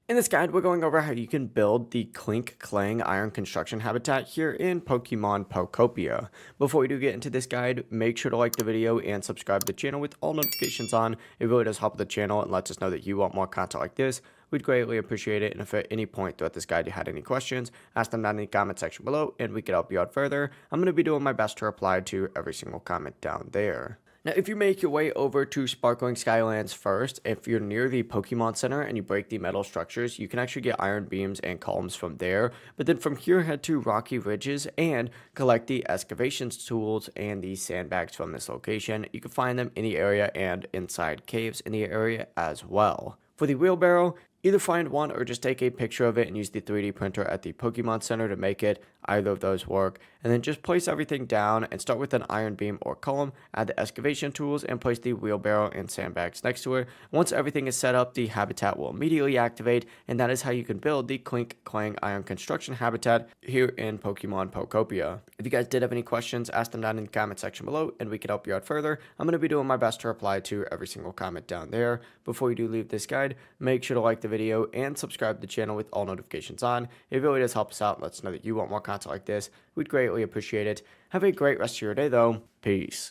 In this guide, we're going over how you can build the Clink Clang iron construction habitat here in Pokemon Pokopia. Before we do get into this guide, make sure to like the video and subscribe to the channel with all notifications on. It really does help the channel and lets us know that you want more content like this. We'd greatly appreciate it, and if at any point throughout this guide you had any questions, ask them down in the comment section below and we could help you out further. I'm going to be doing my best to reply to every single comment down there. Now, if you make your way over to Sparkling Skylands first, if you're near the Pokemon Center and you break the metal structures, you can actually get iron beams and columns from there. But then from here, head to Rocky Ridges and collect the excavations tools and the sandbags from this location. You can find them in the area and inside caves in the area as well. For the wheelbarrow, either find one or just take a picture of it and use the 3D printer at the Pokemon Center to make it. Either of those work. And then just place everything down and start with an iron beam or column, add the excavation tools, and place the wheelbarrow and sandbags next to it. Once everything is set up, the habitat will immediately activate, and that is how you can build the Clink Clang iron construction habitat here in Pokemon Pokopia. If you guys did have any questions, ask them down in the comment section below, and we can help you out further. I'm going to be doing my best to reply to every single comment down there. Before you do leave this guide, make sure to like the video and subscribe to the channel with all notifications on. It really does help us out and lets us know that you want more content like this. We'd greatly appreciate it. Have a great rest of your day, though. Peace.